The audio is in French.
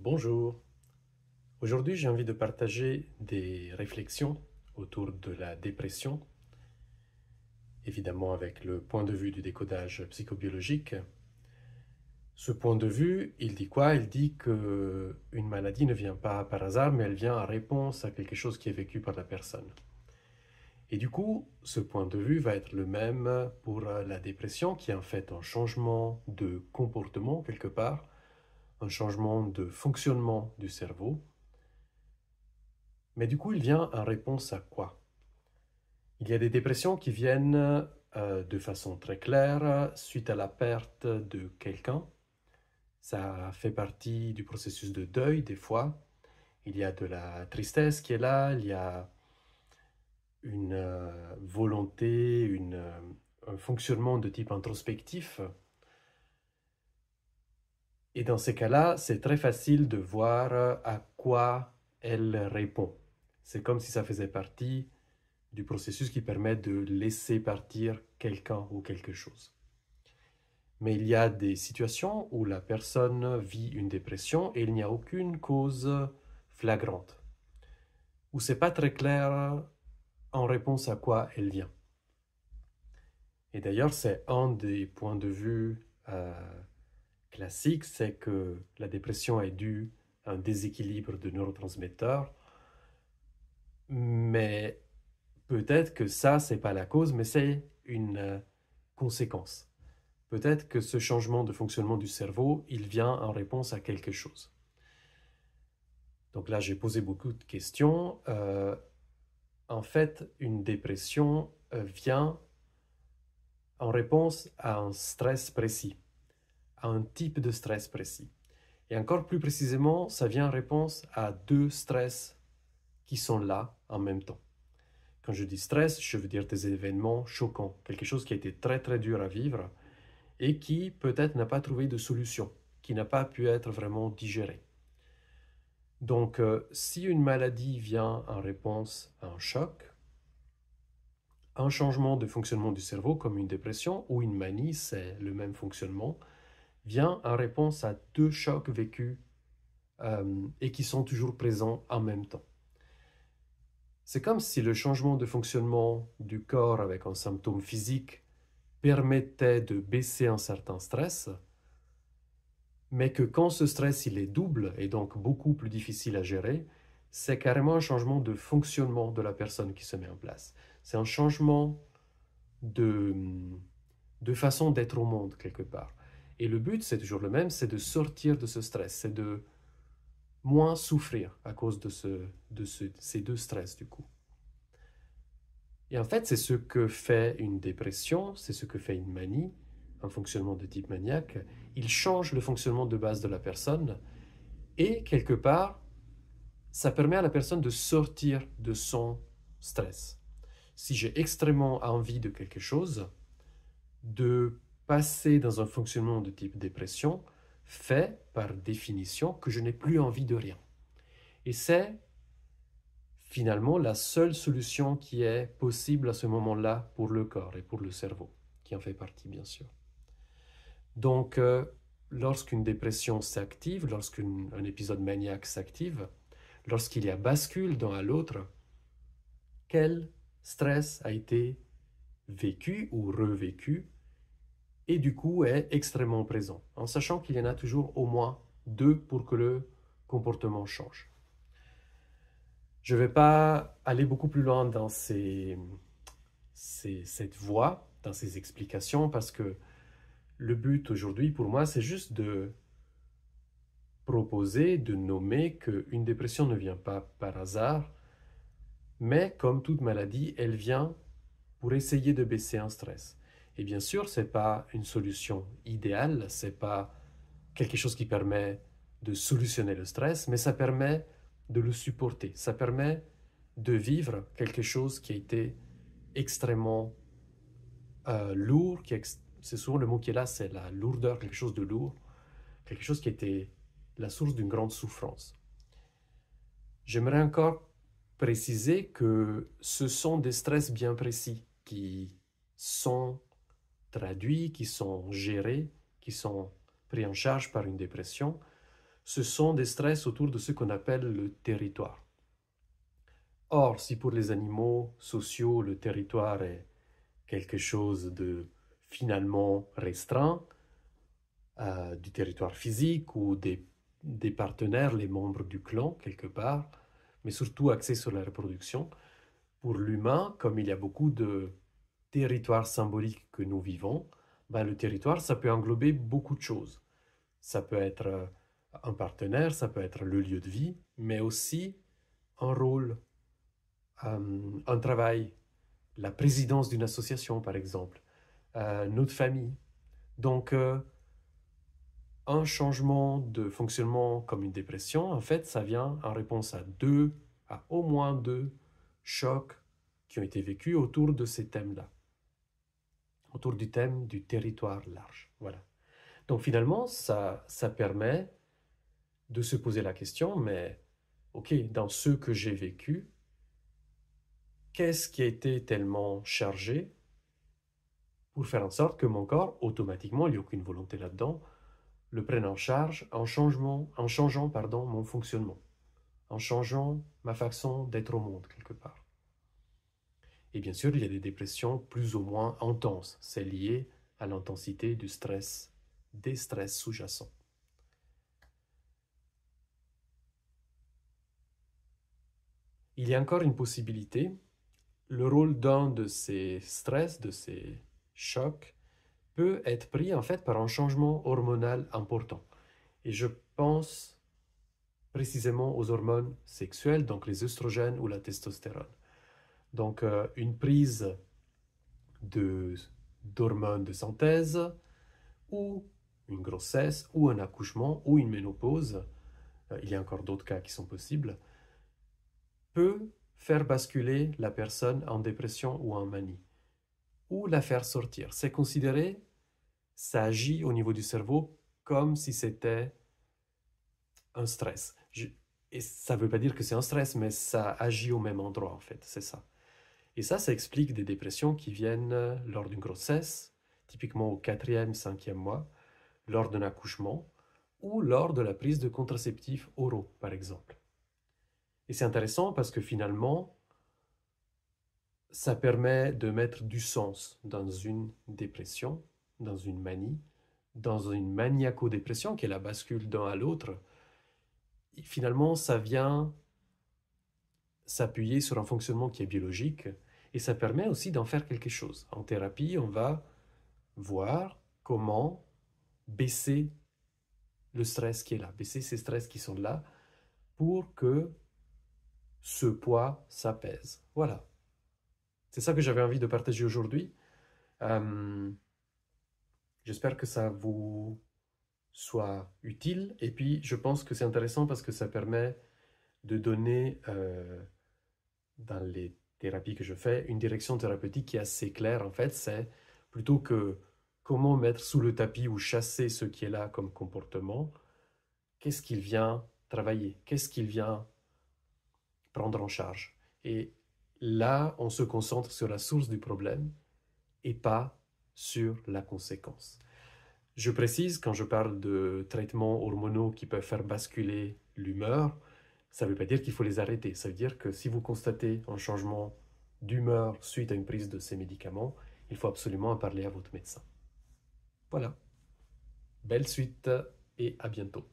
Bonjour. Aujourd'hui, j'ai envie de partager des réflexions autour de la dépression, évidemment avec le point de vue du décodage psychobiologique. Ce point de vue, il dit quoi? Il dit que une maladie ne vient pas par hasard, mais elle vient en réponse à quelque chose qui est vécu par la personne. Et du coup, ce point de vue va être le même pour la dépression, qui est en fait un changement de comportement quelque part, un changement de fonctionnement du cerveau. Mais du coup, il vient en réponse à quoi? Il y a des dépressions qui viennent de façon très claire suite à la perte de quelqu'un. Ça fait partie du processus de deuil des fois. Il y a de la tristesse qui est là, il y a une volonté, un fonctionnement de type introspectif. Et dans ces cas-là, c'est très facile de voir à quoi elle répond. C'est comme si ça faisait partie du processus qui permet de laisser partir quelqu'un ou quelque chose. Mais il y a des situations où la personne vit une dépression et il n'y a aucune cause flagrante, où c'est pas très clair en réponse à quoi elle vient. Et d'ailleurs, c'est un des points de vue classiques, c'est que la dépression est due à un déséquilibre de neurotransmetteurs, mais peut-être que ça, c'est pas la cause, mais c'est une conséquence. Peut-être que ce changement de fonctionnement du cerveau, il vient en réponse à quelque chose. Donc là, j'ai posé beaucoup de questions. En fait, une dépression vient en réponse à un stress précis, à un type de stress précis. Et encore plus précisément, ça vient en réponse à deux stress qui sont là en même temps. Quand je dis stress, je veux dire des événements choquants, quelque chose qui a été très très dur à vivre et qui peut-être n'a pas trouvé de solution, qui n'a pas pu être vraiment digéré. Donc, si une maladie vient en réponse à un choc, un changement de fonctionnement du cerveau, comme une dépression ou une manie, c'est le même fonctionnement, vient en réponse à deux chocs vécus et qui sont toujours présents en même temps. C'est comme si le changement de fonctionnement du corps avec un symptôme physique permettait de baisser un certain stress, mais que quand ce stress il est double et donc beaucoup plus difficile à gérer, c'est carrément un changement de fonctionnement de la personne qui se met en place. C'est un changement de, de façon d'être au monde quelque part. Et le but, c'est toujours le même, c'est de sortir de ce stress, c'est de moins souffrir à cause de ces deux stress du coup. Et en fait, c'est ce que fait une dépression, c'est ce que fait une manie, un fonctionnement de type maniaque. Il change le fonctionnement de base de la personne et quelque part, ça permet à la personne de sortir de son stress. Si j'ai extrêmement envie de quelque chose, de passer dans un fonctionnement de type dépression fait par définition que je n'ai plus envie de rien. Et c'est finalement la seule solution qui est possible à ce moment-là pour le corps et pour le cerveau, qui en fait partie bien sûr. Donc, lorsqu'une dépression s'active, lorsqu'un épisode maniaque s'active, lorsqu'il y a bascule d'un à l'autre, quel stress a été vécu ou revécu et du coup est extrêmement présent, en sachant qu'il y en a toujours au moins deux pour que le comportement change. Je ne vais pas aller beaucoup plus loin dans cette voie, dans ces explications, parce que le but aujourd'hui pour moi, c'est juste de proposer, de nommer qu'une dépression ne vient pas par hasard, mais comme toute maladie, elle vient pour essayer de baisser un stress. Et bien sûr, ce n'est pas une solution idéale, ce n'est pas quelque chose qui permet de solutionner le stress, mais ça permet de le supporter, ça permet de vivre quelque chose qui a été extrêmement lourd, c'est souvent le mot qui est là, c'est la lourdeur, quelque chose de lourd, quelque chose qui était la source d'une grande souffrance. J'aimerais encore préciser que ce sont des stress bien précis qui sont traduits, qui sont gérés, qui sont pris en charge par une dépression, ce sont des stress autour de ce qu'on appelle le territoire. Or, si pour les animaux sociaux, le territoire est quelque chose de finalement restreint, du territoire physique ou des partenaires, les membres du clan, quelque part, mais surtout axé sur la reproduction, pour l'humain, comme il y a beaucoup de territoires symboliques que nous vivons, ben, le territoire, ça peut englober beaucoup de choses. Ça peut être un partenaire, ça peut être le lieu de vie, mais aussi un rôle, un travail, la présidence d'une association, par exemple, notre famille. Donc, un changement de fonctionnement comme une dépression, en fait, ça vient en réponse à au moins deux chocs qui ont été vécus autour de ces thèmes-là, autour du thème du territoire large. Voilà. Donc finalement, ça permet de se poser la question, mais ok, dans ce que j'ai vécu, qu'est-ce qui a été tellement chargé pour faire en sorte que mon corps, automatiquement, il n'y a aucune volonté là-dedans, le prenne en charge en changeant mon fonctionnement, en changeant ma façon d'être au monde quelque part. Et bien sûr, il y a des dépressions plus ou moins intenses. C'est lié à l'intensité du stress, des stress sous-jacents. Il y a encore une possibilité. Le rôle d'un de ces stress, de ces chocs, peut être pris en fait par un changement hormonal important. Et je pense précisément aux hormones sexuelles, donc les œstrogènes ou la testostérone. Donc une prise d'hormones de synthèse ou une grossesse ou un accouchement ou une ménopause, il y a encore d'autres cas qui sont possibles, peut faire basculer la personne en dépression ou en manie, ou la faire sortir. C'est considéré, ça agit au niveau du cerveau comme si c'était un stress. Et ça ne veut pas dire que c'est un stress, mais ça agit au même endroit en fait, c'est ça. Et ça explique des dépressions qui viennent lors d'une grossesse, typiquement au 4e, 5e mois, lors d'un accouchement, ou lors de la prise de contraceptifs oraux, par exemple. Et c'est intéressant parce que finalement, ça permet de mettre du sens dans une dépression, dans une manie, dans une maniaco-dépression qui est la bascule d'un à l'autre. Et finalement, ça vient s'appuyer sur un fonctionnement qui est biologique et ça permet aussi d'en faire quelque chose. En thérapie, on va voir comment baisser le stress qui est là, baisser ces stress qui sont là pour que ce poids s'apaise. Voilà. C'est ça que j'avais envie de partager aujourd'hui. J'espère que ça vous soit utile. Et puis, je pense que c'est intéressant parce que ça permet de donner, dans les thérapies que je fais, une direction thérapeutique qui est assez claire. En fait, c'est plutôt que comment mettre sous le tapis ou chasser ce qui est là comme comportement, qu'est-ce qu'il vient travailler, qu'est-ce qu'il vient prendre en charge. Et là, on se concentre sur la source du problème et pas sur la conséquence. Je précise, quand je parle de traitements hormonaux qui peuvent faire basculer l'humeur, ça ne veut pas dire qu'il faut les arrêter. Ça veut dire que si vous constatez un changement d'humeur suite à une prise de ces médicaments, il faut absolument en parler à votre médecin. Voilà. Belle suite et à bientôt.